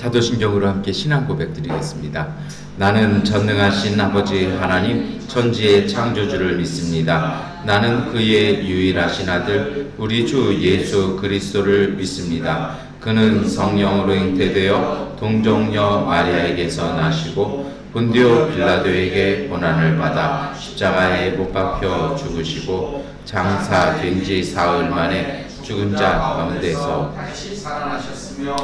사도신경으로 함께 신앙 고백 드리겠습니다. 나는 전능하신 아버지 하나님 천지의 창조주를 믿습니다. 나는 그의 유일하신 아들 우리 주 예수 그리스도를 믿습니다. 그는 성령으로 잉태되어 동정녀 마리아에게서 나시고 본디오 빌라도에게 고난을 받아 십자가에 못 박혀 죽으시고 장사된 지 사흘 만에 죽은 자 가운데서 다시 살아나셨으며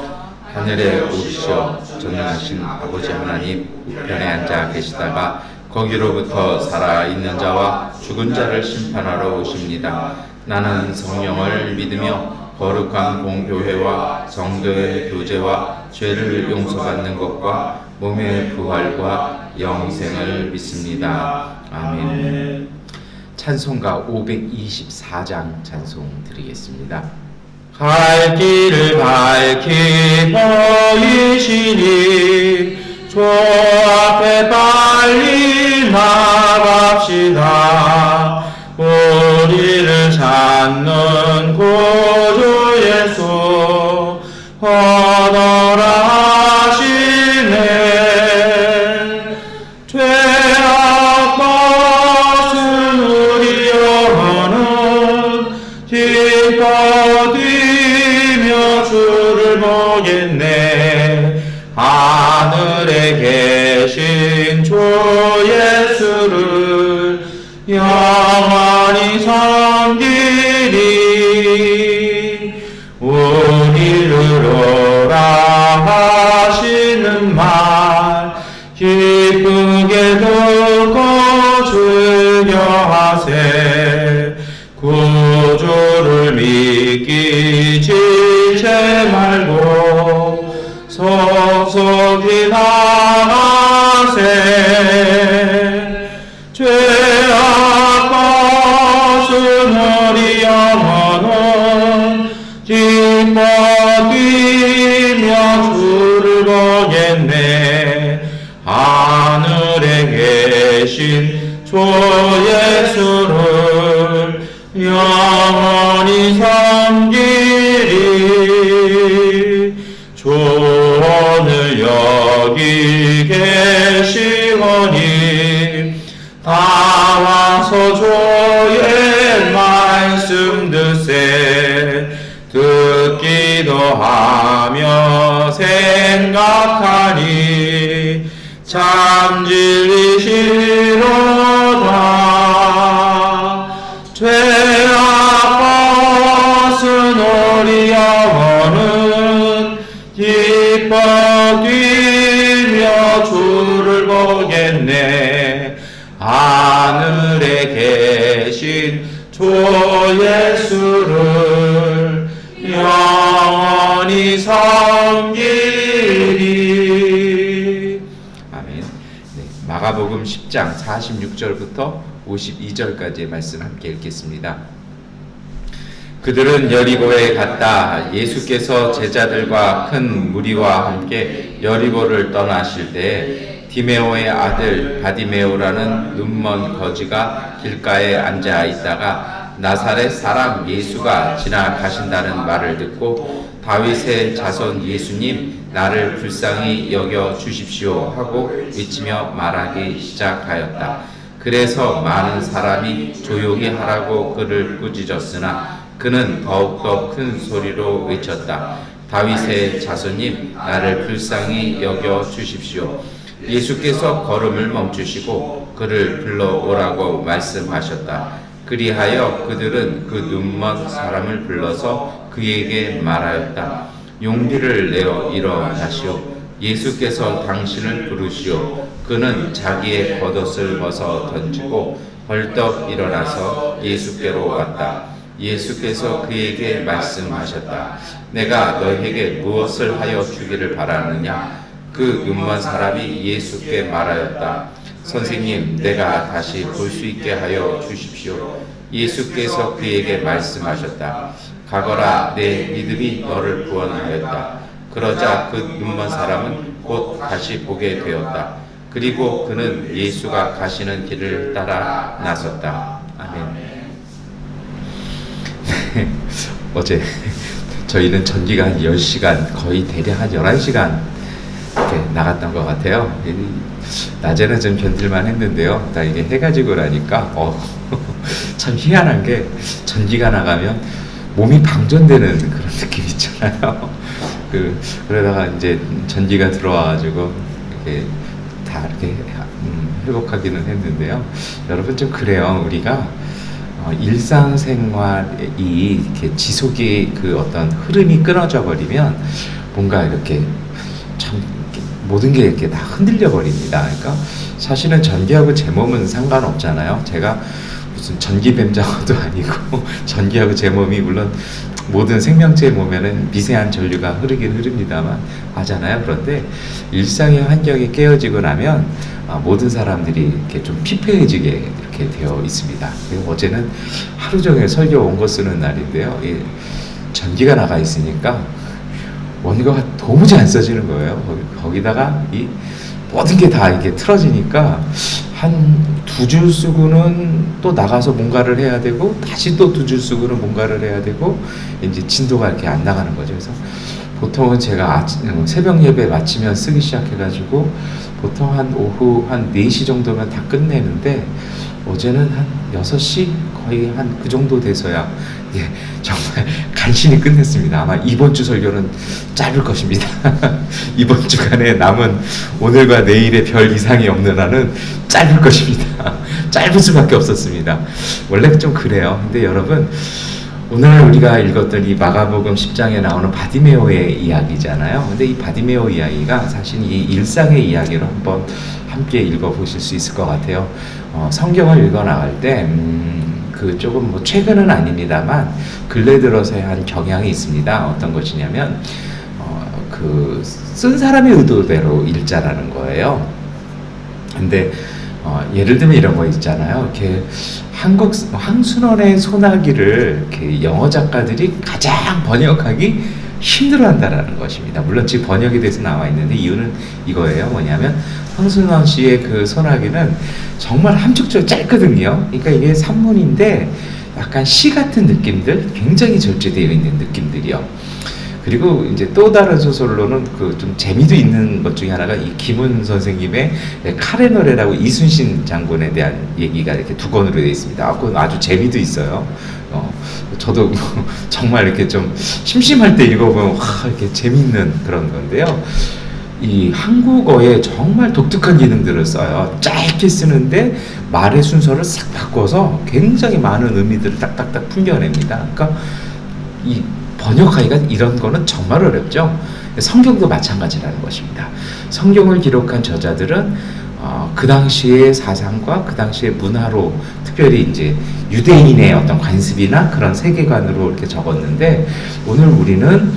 하늘에 오르시어 전능하신 아버지 하나님 우편에 앉아 계시다가 거기로부터 살아있는 자와 죽은 자를 심판하러 오십니다. 나는 성령을 믿으며 거룩한 공교회와 성도의 교제와 죄를 용서받는 것과 몸의 부활과 영생을 믿습니다. 아멘. 찬송가 524장 찬송 드리겠습니다. 갈 길을 밝히 보이시니 저 앞에 빨리 나갑시다. 우리를 찾는 구주 예수 얻어라 하시네. 죄악 벗은 우리 영혼은 기뻐 뛰며 주를 보겠네. 하늘에 계신 주 예수를 영원히 섬기리. 우리를 오라 하시는 말 기쁘게 듣고 즐겨하세. 구주를 믿기 지체 말고 속속히 나가세. 죄악 벗은 우리 영혼은 기뻐 뛰며 주를 보겠네. 하늘에 계신 주 예수를 영원히 섬기리. 주 오늘 여기 계시거니 다 와서 주의 말씀 듣세. 듣기도 하며 생각하니 참 진리시로다. 죄악 벗은 우리 영혼은 기뻐 뛰며 주를 보겠네. 하늘에 계신 주 예수를 영원히 섬기리. 아멘. 네, 마가복음 10장 46절부터 52절까지의 말씀 함께 읽겠습니다. 그들은 여리고에 갔다 예수께서 제자들과 큰 무리와 함께 여리고를 떠나실 때에 디메오의 아들 바디메오라는 눈먼 거지가 길가에 앉아 있다가 나사렛 사람 예수가 지나가신다는 말을 듣고 다윗의 자손 예수님 나를 불쌍히 여겨 주십시오 하고 외치며 말하기 시작하였다. 그래서 많은 사람이 조용히 하라고 그를 꾸짖었으나 그는 더욱더 큰 소리로 외쳤다. 다윗의 자손님 나를 불쌍히 여겨 주십시오. 예수께서 걸음을 멈추시고 그를 불러오라고 말씀하셨다. 그리하여 그들은 그 눈먼 사람을 불러서 그에게 말하였다. 용기를 내어 일어나시오. 예수께서 당신을 부르시오. 그는 자기의 겉옷을 벗어 던지고 벌떡 일어나서 예수께로 왔다. 예수께서 그에게 말씀하셨다. 내가 너에게 무엇을 하여 주기를 바라느냐? 그 눈먼 사람이 예수께 말하였다. 선생님, 내가 다시 볼 수 있게 하여 주십시오. 예수께서 그에게 말씀하셨다. 가거라, 내 믿음이 너를 구원하였다. 그러자 그 눈먼 사람은 곧 다시 보게 되었다. 그리고 그는 예수가 가시는 길을 따라 나섰다. 아멘. 어제 저희는 전기가 한 10시간, 거의 대략 한 11시간 이렇게 나갔던 것 같아요. 낮에는 좀 견딜만 했는데요. 다 이게 해가 지고 나니까 참 희한한 게 전기가 나가면 몸이 방전되는 그런 느낌 있잖아요. 그러다가 이제 전기가 들어와가지고 이렇게 다 이렇게 회복하기는 했는데요. 여러분 좀 그래요. 우리가 일상생활이 이렇게 지속이 그 어떤 흐름이 끊어져 버리면 뭔가 이렇게 참 모든 게 이렇게 다 흔들려 버립니다. 그러니까 사실은 전기하고 제 몸은 상관없잖아요. 제가 무슨 전기뱀장어도 아니고 전기하고 제 몸이 물론 모든 생명체의 몸에는 미세한 전류가 흐르긴 흐릅니다만 하잖아요. 그런데 일상의 환경이 깨어지고 나면 모든 사람들이 이렇게 좀 피폐해지게 이렇게 되어 있습니다. 그리고 어제는 하루 종일 설교 원고 쓰는 날인데요. 전기가 나가 있으니까 원고가 도무지 안 써지는 거예요. 거기다가 이 모든 게 다 이게 틀어지니까 한 두 줄 쓰고는 또 나가서 뭔가를 해야 되고 다시 또 두 줄 쓰고는 뭔가를 해야 되고 이제 진도가 이렇게 안 나가는 거죠. 그래서 보통은 제가 새벽 예배 마치면 쓰기 시작해가지고 보통 한 오후 한 4시 정도면 다 끝내는데 어제는 한 6시 거의 한 그 정도 돼서야 정말 간신히 끝냈습니다. 아마 이번 주 설교는 짧을 것입니다. 이번 주간에 남은 오늘과 내일의 별 이상이 없는 한은 짧을 것입니다. 짧을 수밖에 없었습니다. 원래 좀 그래요. 근데 여러분 오늘 우리가 읽었던 이 마가복음 10장에 나오는 바디메오의 이야기잖아요. 근데 이 바디메오 이야기가 사실 이 일상의 이야기로 한번 함께 읽어보실 수 있을 것 같아요. 성경을 읽어 나갈 때 조금 뭐 최근은 아닙니다만 근래 들어서야 한 경향이 있습니다. 어떤 것이냐면 쓴 사람의 의도대로 읽자라는 거예요. 근데 예를 들면 이런 거 있잖아요. 이렇게 황순원의 소나기를 이렇게 영어 작가들이 가장 번역하기 힘들어한다라는 것입니다. 물론 지금 번역이 돼서 나와 있는데 이유는 이거예요. 뭐냐면 황순원 씨의 그 소나기는 정말 함축적으로 짧거든요. 그러니까 이게 산문인데 약간 시 같은 느낌들, 굉장히 절제되어 있는 느낌들이요. 그리고 이제 또 다른 소설로는 그 좀 재미도 있는 것 중에 하나가 이 김훈 선생님의 칼의 노래라고 이순신 장군에 대한 얘기가 이렇게 두 권으로 되어 있습니다. 그건 아주 재미도 있어요. 저도 정말 이렇게 좀 심심할 때 읽어보면 이렇게 재밌는 그런 건데요. 이 한국어에 정말 독특한 기능들을 써요. 짧게 쓰는데 말의 순서를 싹 바꿔서 굉장히 많은 의미들을 딱딱딱 풍겨냅니다. 그러니까 이 번역하기가 이런 거는 정말 어렵죠. 성경도 마찬가지라는 것입니다. 성경을 기록한 저자들은 그 당시의 사상과 그 당시의 문화로 특별히 이제 유대인의 어떤 관습이나 그런 세계관으로 이렇게 적었는데 오늘 우리는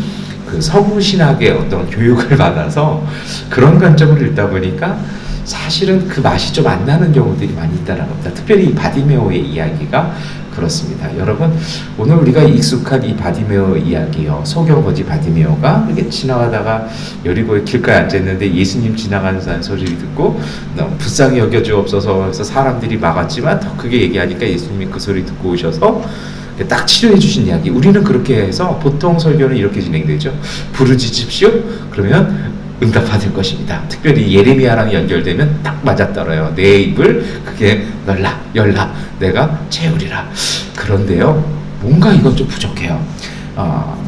그 서구 신학의 어떤 교육을 받아서 그런 관점으로 읽다 보니까 사실은 그 맛이 좀 안 나는 경우들이 많이 있다는 겁니다. 특별히 이 바디메오의 이야기가 그렇습니다. 여러분 오늘 우리가 익숙한 이 바디메오 이야기요. 소경거지 바디메오가 이렇게 지나가다가 여리고의 길가에 앉아있는데 예수님 지나가는 소리를 듣고 너무 불쌍히 여겨주옵소서 해서 사람들이 막았지만 더 크게 얘기하니까 예수님이 그 소리 듣고 오셔서 딱 치료해 주신 이야기. 우리는 그렇게 해서 보통 설교는 이렇게 진행되죠. 부르짖으십시오. 그러면 응답받을 것입니다. 특별히 예레미야랑 연결되면 딱 맞아떨어요. 내 입을 크게 열라 내가 채우리라. 그런데요 뭔가 이건 좀 부족해요.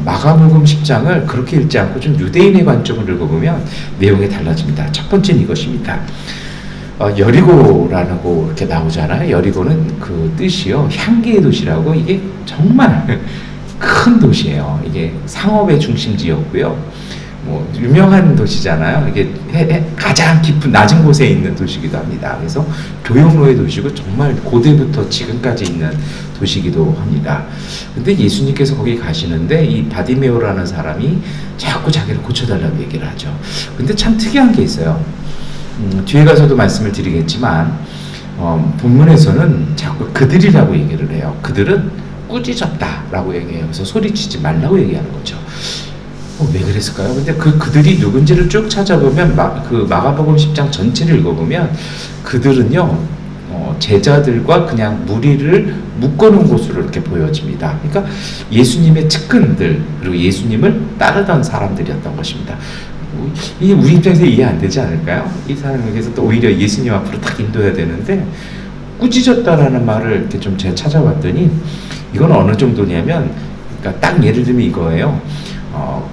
마가복음 10장을 그렇게 읽지 않고 좀 유대인의 관점을 읽어보면 내용이 달라집니다. 첫 번째는 이것입니다. 여리고라고 이렇게 나오잖아요. 여리고는 그 뜻이요 향기의 도시라고. 이게 정말 큰 도시예요. 이게 상업의 중심지였고요. 뭐 유명한 도시잖아요. 이게 가장 깊은 낮은 곳에 있는 도시이기도 합니다. 그래서 교역로의 도시고 정말 고대부터 지금까지 있는 도시이기도 합니다. 근데 예수님께서 거기 가시는데 이 바디메오라는 사람이 자꾸 자기를 고쳐달라고 얘기를 하죠. 근데 참 특이한 게 있어요. 뒤에 가서도 말씀을 드리겠지만 본문에서는 자꾸 그들이라고 얘기를 해요. 그들은 꾸짖었다라고 얘기해요. 그래서 소리치지 말라고 얘기하는 거죠. 왜 그랬을까요? 근데 그들이 누군지를 쭉 찾아보면 그 마가복음 10장 전체를 읽어보면 그들은요 제자들과 그냥 무리를 묶어놓은 곳으로 이렇게 보여집니다. 그러니까 예수님의 측근들 그리고 예수님을 따르던 사람들이었던 것입니다. 이게 우리 입장에서 이해 안 되지 않을까요? 이 사람에게서 또 오히려 예수님 앞으로 딱 인도해야 되는데 꾸짖었다라는 말을 이렇게 좀 제가 찾아봤더니 이건 어느 정도냐면, 그러니까 딱 예를 들면 이거예요.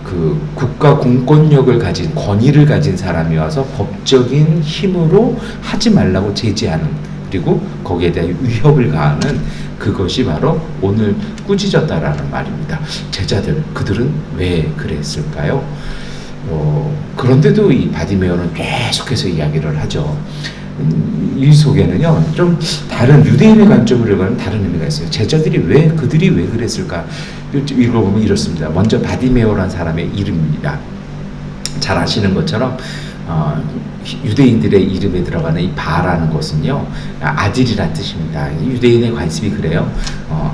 그 국가 공권력을 가진, 권위를 가진 사람이 와서 법적인 힘으로 하지 말라고 제지하는, 그리고 거기에 대한 위협을 가하는, 그것이 바로 오늘 꾸짖었다라는 말입니다. 제자들, 그들은 왜 그랬을까요? 그런데도 이 바디메오는 계속해서 이야기를 하죠. 이 속에는요, 좀 다른 유대인의 관점으로 읽으면 다른 의미가 있어요. 제자들이 그들이 왜 그랬을까? 읽어보면 이렇습니다. 먼저 바디메오라는 사람의 이름입니다. 잘 아시는 것처럼 유대인들의 이름에 들어가는 이 바라는 것은요, 아들이란 뜻입니다. 유대인의 관습이 그래요.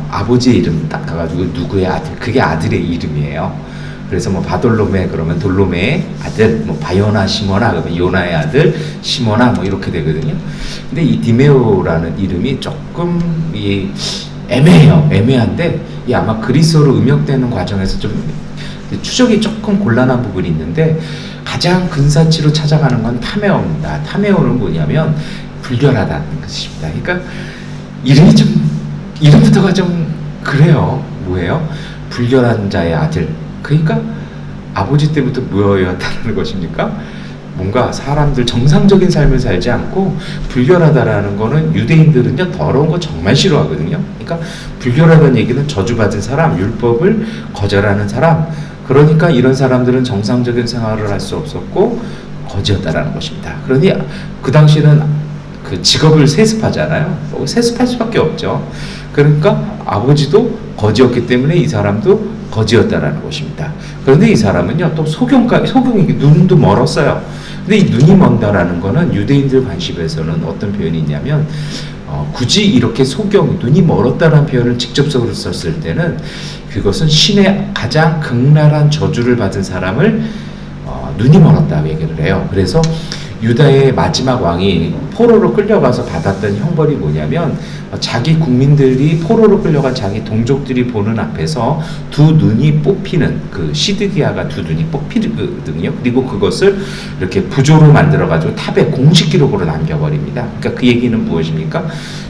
아버지의 이름 딱 가가지고 누구의 아들, 그게 아들의 이름이에요. 그래서 뭐 바돌로메 그러면 돌로메의 아들, 뭐 바요나 시모나 그러면 요나의 아들 시모나, 뭐 이렇게 되거든요. 근데 이 디메오라는 이름이 조금 애매해요. 애매한데 아마 그리스어로 음역되는 과정에서 좀 추적이 조금 곤란한 부분이 있는데, 가장 근사치로 찾아가는 건 타메오입니다. 타메오는 뭐냐면 불결하다는 것입니다. 그러니까 이름부터가 좀 그래요. 뭐예요? 불결한 자의 아들. 그러니까 아버지 때부터 무엇이었다는 것입니까? 뭔가 사람들 정상적인 삶을 살지 않고, 불결하다라는 거는 유대인들은요 더러운 거 정말 싫어하거든요. 그러니까 불결하다는 얘기는 저주받은 사람, 율법을 거절하는 사람, 그러니까 이런 사람들은 정상적인 생활을 할 수 없었고 거지였다라는 것입니다. 그러니 그 당시에는 그 직업을 세습하잖아요. 세습할 수밖에 없죠. 그러니까 아버지도 거지였기 때문에 이 사람도 거지였다라는 것입니다. 그런데 이 사람은요 또 소경이 눈도 멀었어요. 근데 이 눈이 먼다라는 거는 유대인들 관심에서는 어떤 표현이 있냐면, 굳이 이렇게 눈이 멀었다라는 표현을 직접적으로 썼을 때는 그것은 신의 가장 극랄한 저주를 받은 사람을 눈이 멀었다고 얘기를 해요. 그래서 유다의 마지막 왕이 포로로 끌려가서 받았던 형벌이 뭐냐면, 자기 국민들이 포로로 끌려간 자기 동족들이 보는 앞에서 두 눈이 뽑히는, 그 시드기야가 두 눈이 뽑히거든요. 그리고 그것을 이렇게 부조로 만들어가지고 탑에 공식 기록으로 남겨버립니다. 그러니까 그 얘기는 무엇입니까?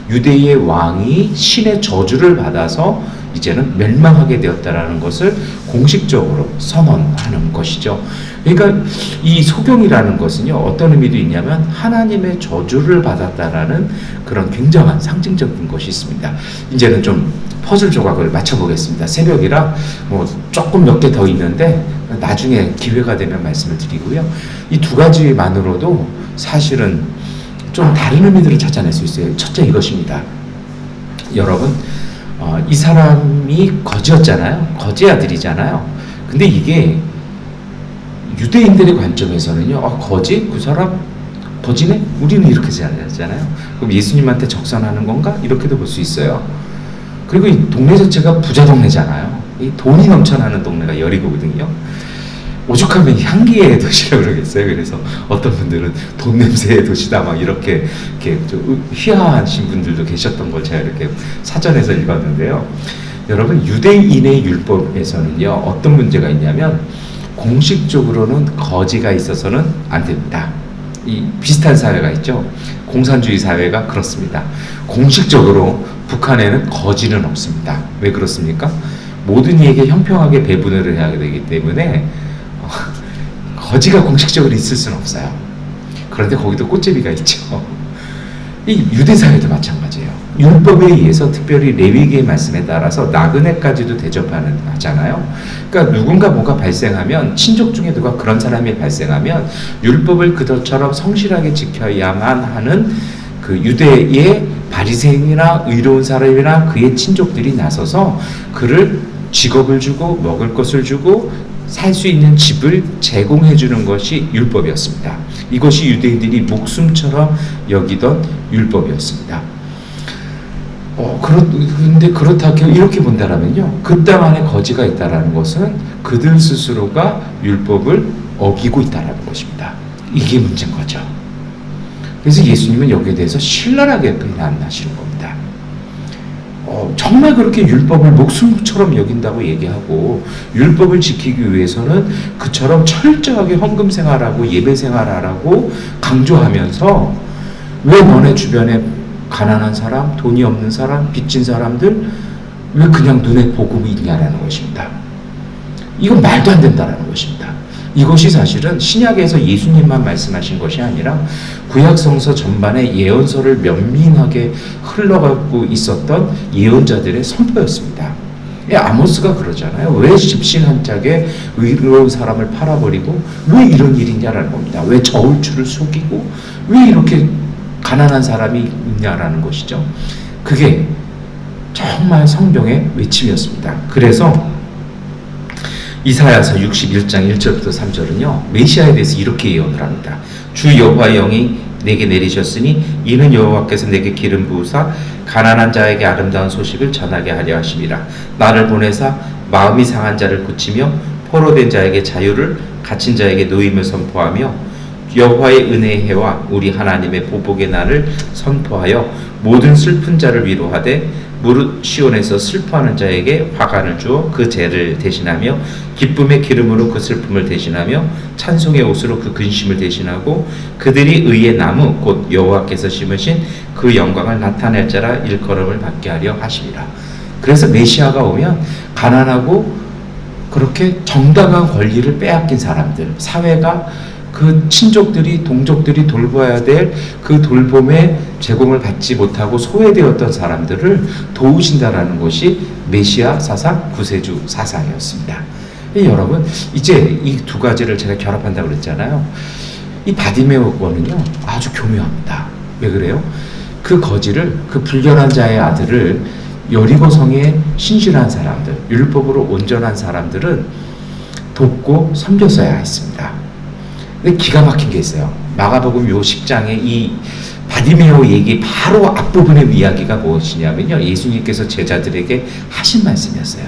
유대의 왕이 신의 저주를 받아서 이제는 멸망하게 되었다라는 것을 공식적으로 선언하는 것이죠. 그러니까 이 소경이라는 것은요 어떤 의미도 있냐면, 하나님의 저주를 받았다라는 그런 굉장한 상징적인 것이 있습니다. 이제는 좀 퍼즐 조각을 맞춰보겠습니다. 새벽이라 뭐 조금 몇 개 더 있는데 나중에 기회가 되면 말씀을 드리고요. 이 두 가지만으로도 사실은 좀 다른 의미들을 찾아낼 수 있어요. 첫째 이것입니다. 여러분, 이 사람이 거지였잖아요. 거지 아들이잖아요. 근데 이게 유대인들의 관점에서는요, 거지? 그 사람 거지네? 우리는 이렇게 생각하잖아요. 그럼 예수님한테 적선하는 건가? 이렇게도 볼 수 있어요. 그리고 이 동네 자체가 부자 동네잖아요. 이 돈이 넘쳐나는 동네가 여리고거든요. 오죽하면 향기의 도시라고 그러겠어요. 그래서 어떤 분들은 돈 냄새의 도시다 막 이렇게 좀 희화하신 분들도 계셨던 걸 제가 이렇게 사전에서 읽었는데요. 여러분, 유대인의 율법에서는요 어떤 문제가 있냐면, 공식적으로는 거지가 있어서는 안 됩니다. 이 비슷한 사회가 있죠. 공산주의 사회가 그렇습니다. 공식적으로 북한에는 거지는 없습니다. 왜 그렇습니까? 모든 이에게 형평하게 배분을 해야 되기 때문에 거지가 공식적으로 있을 수는 없어요. 그런데 거기도 꽃제비가 있죠. 이 유대 사회도 마찬가지예요. 율법에 의해서, 특별히 레위기의 말씀에 따라서 나그네까지도 대접하는 하잖아요. 그러니까 누군가 뭐가 발생하면, 친족 중에 누가 그런 사람이 발생하면 율법을 그들처럼 성실하게 지켜야만 하는 그 유대의 바리새인이나 의로운 사람이나 그의 친족들이 나서서 그를 직업을 주고 먹을 것을 주고 살 수 있는 집을 제공해 주는 것이 율법이었습니다. 이것이 유대인들이 목숨처럼 여기던 율법이었습니다. 그런데 이렇게 본다라면요, 그 땅 안에 거지가 있다라는 것은 그들 스스로가 율법을 어기고 있다라는 것입니다. 이게 문제인 거죠. 그래서 예수님은 여기에 대해서 신랄하게 비난하시는 겁니다. 정말 그렇게 율법을 목숨처럼 여긴다고 얘기하고 율법을 지키기 위해서는 그처럼 철저하게 헌금 생활하고 예배 생활하라고 강조하면서 왜 너네 주변에 가난한 사람, 돈이 없는 사람, 빚진 사람들 왜 그냥 눈에 보고 있냐라는 것입니다. 이건 말도 안 된다라는 것입니다. 이것이 사실은 신약에서 예수님만 말씀하신 것이 아니라 구약성서 전반에 예언서를 면밀하게 흘러가고 있었던 예언자들의 선포였습니다. 아모스가 그러잖아요. 왜 집신 한 짝에 의로운 사람을 팔아버리고 왜 이런 일이냐라는 겁니다. 왜 저울추를 속이고 왜 이렇게 가난한 사람이 있냐라는 것이죠. 그게 정말 성경의 외침이었습니다. 그래서 이사야서 61장 1절부터 3절은요. 메시아에 대해서 이렇게 예언을 합니다. 주 여호와의 영이 내게 내리셨으니 이는 여호와께서 내게 기름 부으사 가난한 자에게 아름다운 소식을 전하게 하려 하심이라. 나를 보내사 마음이 상한 자를 고치며 포로된 자에게 자유를 갇힌 자에게 노임을 선포하며 여호와의 은혜의 해와 우리 하나님의 보복의 날을 선포하여 모든 슬픈 자를 위로하되 무릇 시온에서 슬퍼하는 자에게 화관을 주어 그 죄를 대신하며 기쁨의 기름으로 그 슬픔을 대신하며 찬송의 옷으로 그 근심을 대신하고 그들이 의의 나무 곧 여호와께서 심으신 그 영광을 나타낼 자라 일컬음을 받게 하려 하심이라. 그래서 메시아가 오면 가난하고 그렇게 정당한 권리를 빼앗긴 사람들, 사회가 그 친족들이 동족들이 돌봐야 될 그 돌봄의 제공을 받지 못하고 소외되었던 사람들을 도우신다라는 것이 메시아 사상, 구세주 사상이었습니다. 여러분 이제 이 두 가지를 제가 결합한다고 그랬잖아요. 이 바디메오 권은요 아주 교묘합니다. 왜 그래요? 그 거지를, 그 불결한 자의 아들을 여리고 성의 신실한 사람들, 율법으로 온전한 사람들은 돕고 섬겼어야 했습니다. 근데 기가 막힌 게 있어요. 마가복음 요 10장에 이 바디메오 얘기 바로 앞부분의 이야기가 무엇이냐면요. 예수님께서 제자들에게 하신 말씀이었어요.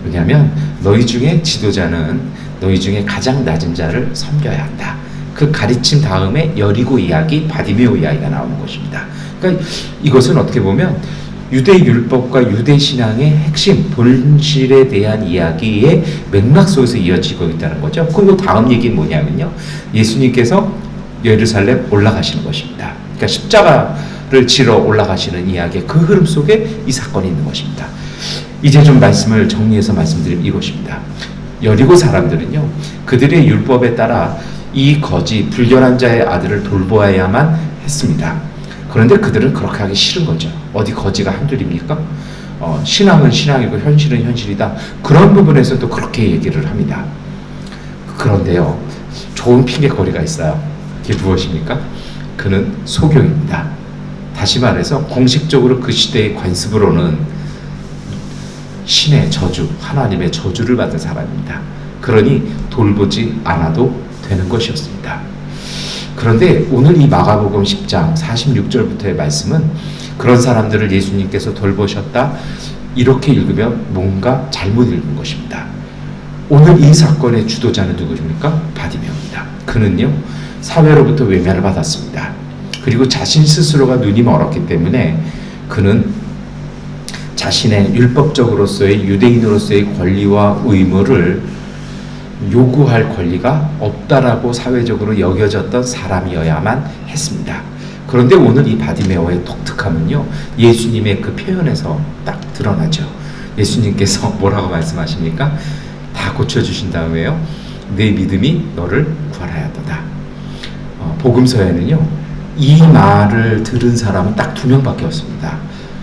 왜냐하면 너희 중에 지도자는 너희 중에 가장 낮은 자를 섬겨야 한다. 그 가르침 다음에 여리고 이야기, 바디메오 이야기가 나오는 것입니다. 그러니까 이것은 어떻게 보면 유대 율법과 유대 신앙의 핵심, 본질에 대한 이야기의 맥락 속에서 이어지고 있다는 거죠. 그리고 다음 얘기는 뭐냐면요. 예수님께서 예루살렘 올라가시는 것입니다. 그러니까 십자가를 지러 올라가시는 이야기의 그 흐름 속에 이 사건이 있는 것입니다. 이제 좀 말씀을 정리해서 말씀드리면 이것입니다. 여리고 사람들은요. 그들의 율법에 따라 이 거지, 불결한 자의 아들을 돌보아야만 했습니다. 그런데 그들은 그렇게 하기 싫은 거죠. 어디 거지가 한둘입니까? 신앙은 신앙이고 현실은 현실이다. 그런 부분에서도 그렇게 얘기를 합니다. 그런데요, 좋은 핑계거리가 있어요. 그게 무엇입니까? 그는 소경입니다. 다시 말해서 공식적으로 그 시대의 관습으로는 신의 저주, 하나님의 저주를 받은 사람입니다. 그러니 돌보지 않아도 되는 것이었습니다. 그런데 오늘 이 마가복음 10장 46절부터의 말씀은 그런 사람들을 예수님께서 돌보셨다. 이렇게 읽으면 뭔가 잘못 읽은 것입니다. 오늘 이 사건의 주도자는 누구입니까? 바디메오입니다. 그는요, 사회로부터 외면을 받았습니다. 그리고 자신 스스로가 눈이 멀었기 때문에 그는 자신의 율법적으로서의 유대인으로서의 권리와 의무를 요구할 권리가 없다라고 사회적으로 여겨졌던 사람이어야만 했습니다. 그런데 오늘 이 바디메오의 독특함은요, 예수님의 그 표현에서 딱 드러나죠. 예수님께서 뭐라고 말씀하십니까? 다 고쳐주신 다음에요, 내 믿음이 너를 구원하였도다. 복음서에는요, 이 말을 들은 사람은 딱 2명밖에 없습니다.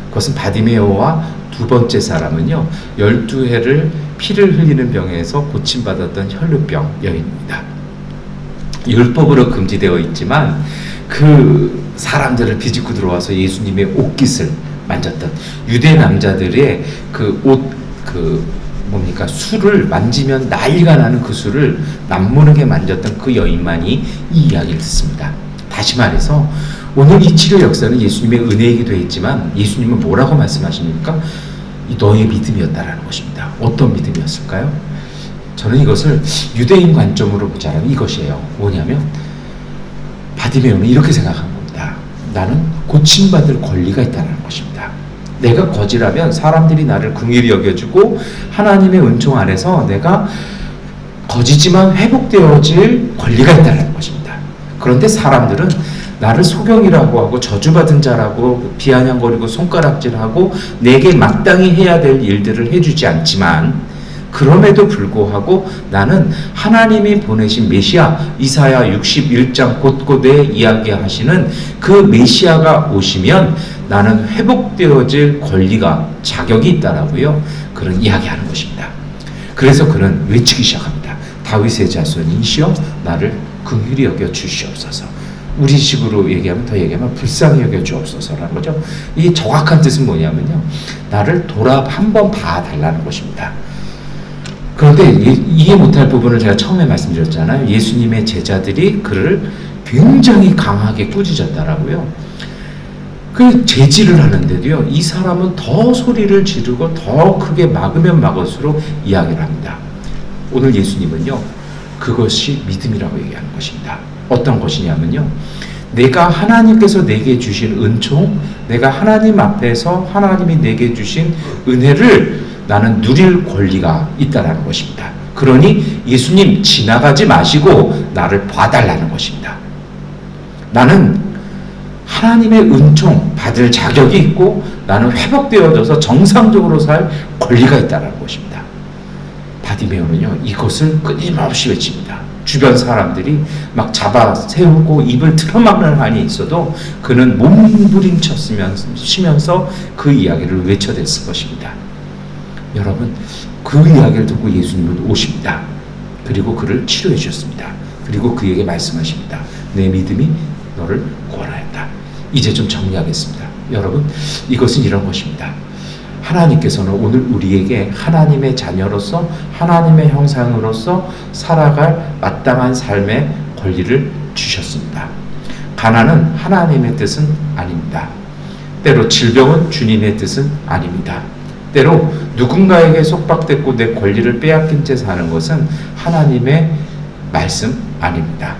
그것은 바디메오와 두 번째 사람은요, 12해를 피를 흘리는 병에서 고침받았던 혈루병 여인입니다. 율법으로 금지되어 있지만 그 사람들을 비집고 들어와서 예수님의 옷깃을 만졌던 유대 남자들의 그 옷, 뭡니까, 술을 만지면 난리가 나는 그 술을 남모르게 만졌던 그 여인만이 이 이야기를 듣습니다. 다시 말해서 오늘 이 치료 역사는 예수님의 은혜이기도 했지만 예수님은 뭐라고 말씀하십니까? 이 너의 믿음이었다라는 것입니다. 어떤 믿음이었을까요? 저는 이것을 유대인 관점으로 보자면 이것이에요. 뭐냐면 바디메오는 이렇게 생각한 겁니다. 나는 고침받을 권리가 있다는 것입니다. 내가 거지라면 사람들이 나를 긍휼히 여겨주고 하나님의 은총 안에서 내가 거지지만 회복되어질 권리가 있다는 것입니다. 그런데 사람들은 나를 소경이라고 하고 저주받은 자라고 비아냥거리고 손가락질하고 내게 마땅히 해야 될 일들을 해주지 않지만, 그럼에도 불구하고 나는 하나님이 보내신 메시아, 이사야 61장 곳곳에 이야기하시는 그 메시아가 오시면 나는 회복되어질 권리가, 자격이 있다라고요, 그런 이야기하는 것입니다. 그래서 그는 외치기 시작합니다. 다윗의 자손이시여 나를 긍휼히 여겨 주시옵소서. 우리식으로 얘기하면, 더 얘기하면 불쌍히 여겨 주옵소서라는 거죠. 이 정확한 뜻은 뭐냐면요, 나를 한번 봐달라는 것입니다. 그런데 이해 못할 부분을 제가 처음에 말씀드렸잖아요. 예수님의 제자들이 그를 굉장히 강하게 꾸짖었다라고요. 그 제지를 하는데도요, 이 사람은 더 소리를 지르고 더 크게 막으면 막을수록 이야기를 합니다. 오늘 예수님은요, 그것이 믿음이라고 얘기하는 것입니다. 어떤 것이냐면요, 내가 하나님께서 내게 주신 은총, 내가 하나님 앞에서 하나님이 내게 주신 은혜를 나는 누릴 권리가 있다라는 것입니다. 그러니 예수님 지나가지 마시고 나를 봐달라는 것입니다. 나는 하나님의 은총 받을 자격이 있고 나는 회복되어져서 정상적으로 살 권리가 있다는 것입니다. 바디메오는요, 이것을 끊임없이 외칩니다. 주변 사람들이 막 잡아 세우고 입을 틀어막는 한이 있어도 그는 몸부림치면서 그 이야기를 외쳐댔을 것입니다. 여러분, 그 이야기를 듣고 예수님은 오십니다. 그리고 그를 치료해 주셨습니다. 그리고 그에게 말씀하십니다. 내 믿음이 너를 구원하였다. 이제 좀 정리하겠습니다. 여러분, 이것은 이런 것입니다. 하나님께서는 오늘 우리에게 하나님의 자녀로서 하나님의 형상으로서 살아갈 마땅한 삶의 권리를 주셨습니다. 가난은 하나님의 뜻은 아닙니다. 때로 질병은 주님의 뜻은 아닙니다. 때로 누군가에게 속박됐고 내 권리를 빼앗긴 채 사는 것은 하나님의 말씀 아닙니다.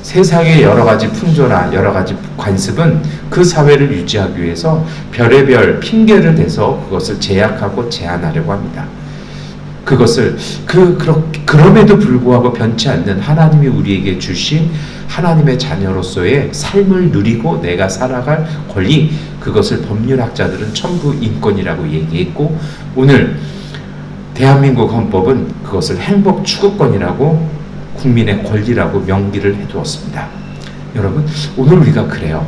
세상의 여러 가지 풍조나 여러 가지 관습은 그 사회를 유지하기 위해서 별의별 핑계를 대서 그것을 제약하고 제한하려고 합니다. 그것을 그럼에도 불구하고 변치 않는 하나님이 우리에게 주신 하나님의 자녀로서의 삶을 누리고 내가 살아갈 권리, 그것을 법률학자들은 천부 인권이라고 얘기했고, 오늘 대한민국 헌법은 그것을 행복 추구권이라고, 국민의 권리라고 명기를 해두었습니다. 여러분, 오늘 우리가 그래요.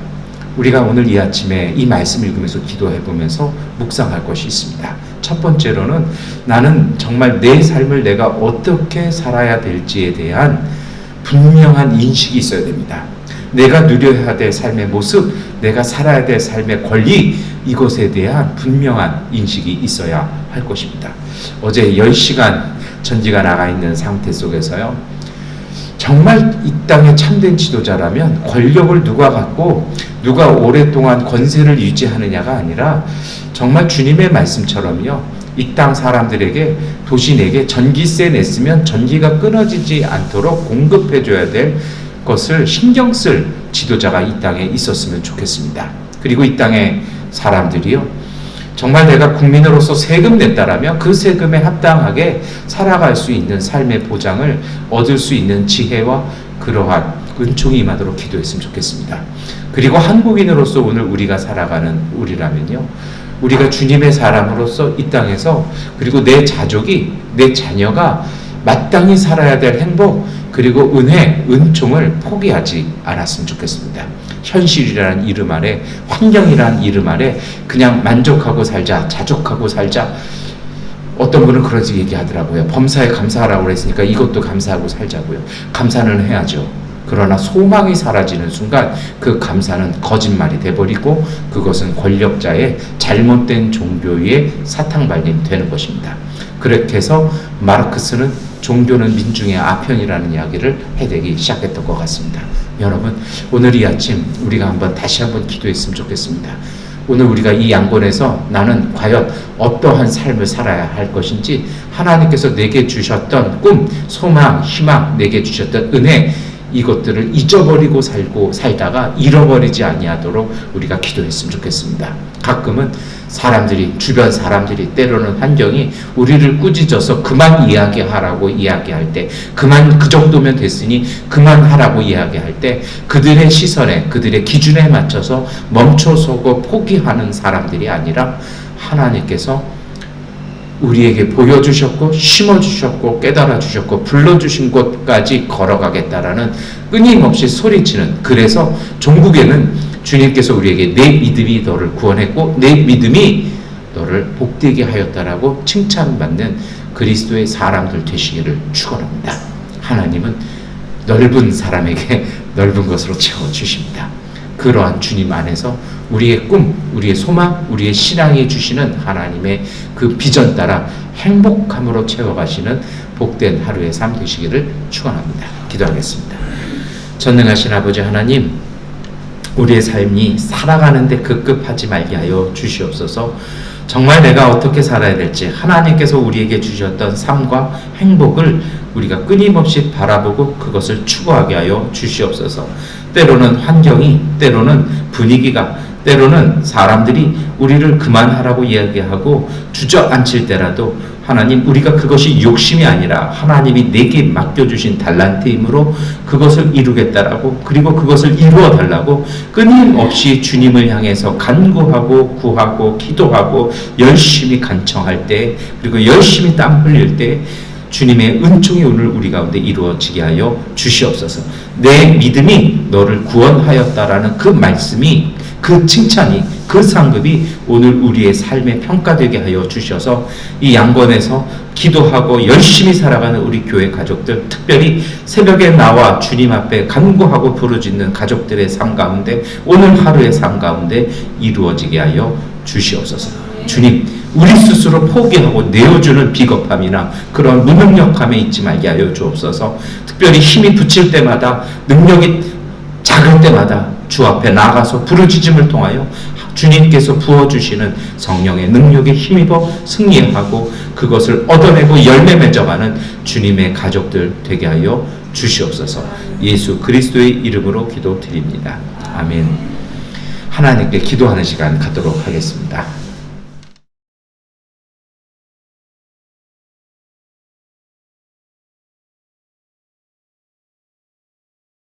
우리가 오늘 이 아침에 이 말씀 읽으면서 기도해보면서 묵상할 것이 있습니다. 첫 번째로는 나는 정말 내 삶을 내가 어떻게 살아야 될지에 대한 분명한 인식이 있어야 됩니다. 내가 누려야 될 삶의 모습, 내가 살아야 될 삶의 권리, 이것에 대한 분명한 인식이 있어야 할 것입니다. 어제 10시간 전기가 나가 있는 상태 속에서요, 정말 이 땅의 참된 지도자라면 권력을 누가 갖고 누가 오랫동안 권세를 유지하느냐가 아니라 정말 주님의 말씀처럼요, 이 땅 사람들에게, 도시내게 전기세 냈으면 전기가 끊어지지 않도록 공급해줘야 될 것을 신경 쓸 지도자가 이 땅에 있었으면 좋겠습니다. 그리고 이 땅의 사람들이요, 정말 내가 국민으로서 세금 냈다라면 그 세금에 합당하게 살아갈 수 있는 삶의 보장을 얻을 수 있는 지혜와 그러한 은총이 임하도록 기도했으면 좋겠습니다. 그리고 한국인으로서 오늘 우리가 살아가는 우리라면요, 우리가 주님의 사람으로서 이 땅에서, 그리고 내 자족이, 내 자녀가 마땅히 살아야 될 행복, 그리고 은혜, 은총을 포기하지 않았으면 좋겠습니다. 현실이라는 이름 아래, 환경이라는 이름 아래 그냥 만족하고 살자, 자족하고 살자. 어떤 분은 그러지 얘기하더라고요. 범사에 감사하라고 그랬으니까 이것도 감사하고 살자고요. 감사는 해야죠. 그러나 소망이 사라지는 순간 그 감사는 거짓말이 돼버리고 그것은 권력자의 잘못된 종교의 사탕발림 되는 것입니다. 그렇게 해서 마르크스는 종교는 민중의 아편이라는 이야기를 해대기 시작했던 것 같습니다. 여러분, 오늘 이 아침 우리가 다시 한번 기도했으면 좋겠습니다. 오늘 우리가 이 양권에서 나는 과연 어떠한 삶을 살아야 할 것인지, 하나님께서 내게 주셨던 꿈, 소망, 희망, 내게 주셨던 은혜, 이것들을 잊어버리고 살다가 잃어버리지 아니하도록 우리가 기도했으면 좋겠습니다. 가끔은 주변 사람들이 때로는 환경이 우리를 꾸짖어서 그만 이야기하라고 이야기할 때, 그만 그 정도면 됐으니 그만하라고 이야기할 때 그들의 시선에, 그들의 기준에 맞춰서 멈춰서고 포기하는 사람들이 아니라 하나님께서 우리에게 보여주셨고 심어주셨고 깨달아주셨고 불러주신 곳까지 걸어가겠다라는 끊임없이 소리치는, 그래서 종국에는 주님께서 우리에게 내 믿음이 너를 구원했고 내 믿음이 너를 복되게 하였다라고 칭찬받는 그리스도의 사람들 되시기를 축원합니다. 하나님은 넓은 사람에게 넓은 것으로 채워주십니다. 그러한 주님 안에서 우리의 꿈, 우리의 소망, 우리의 신앙이 주시는 하나님의 그 비전 따라 행복함으로 채워가시는 복된 하루의 삶 되시기를 축원합니다. 기도하겠습니다. 전능하신 아버지 하나님, 우리의 삶이 살아가는데 급급하지 말게 하여 주시옵소서. 정말 내가 어떻게 살아야 될지 하나님께서 우리에게 주셨던 삶과 행복을 우리가 끊임없이 바라보고 그것을 추구하게 하여 주시옵소서. 때로는 환경이, 때로는 분위기가, 때로는 사람들이 우리를 그만하라고 이야기하고 주저앉힐 때라도 하나님, 우리가 그것이 욕심이 아니라 하나님이 내게 맡겨주신 달란트이므로 그것을 이루겠다라고, 그리고 그것을 이루어 달라고 끊임없이 주님을 향해서 간구하고 구하고 기도하고 열심히 간청할 때, 그리고 열심히 땀 흘릴 때 주님의 은총이 오늘 우리 가운데 이루어지게 하여 주시옵소서. 내 믿음이 너를 구원하였다라는 그 말씀이, 그 칭찬이, 그 상급이 오늘 우리의 삶에 평가되게 하여 주셔서 이 양권에서 기도하고 열심히 살아가는 우리 교회 가족들, 특별히 새벽에 나와 주님 앞에 간구하고 부르짖는 가족들의 삶 가운데, 오늘 하루의 삶 가운데 이루어지게 하여 주시옵소서. 주님, 우리 스스로 포기하고 내어주는 비겁함이나 그런 무능력함에 있지 말게 하여 주옵소서. 특별히 힘이 붙일 때마다, 능력이 작을 때마다 주 앞에 나가서 부르짖음을 통하여 주님께서 부어주시는 성령의 능력에 힘입어 승리하고 그것을 얻어내고 열매 맺어가는 주님의 가족들 되게 하여 주시옵소서. 예수 그리스도의 이름으로 기도드립니다. 아멘. 하나님께 기도하는 시간 갖도록 하겠습니다.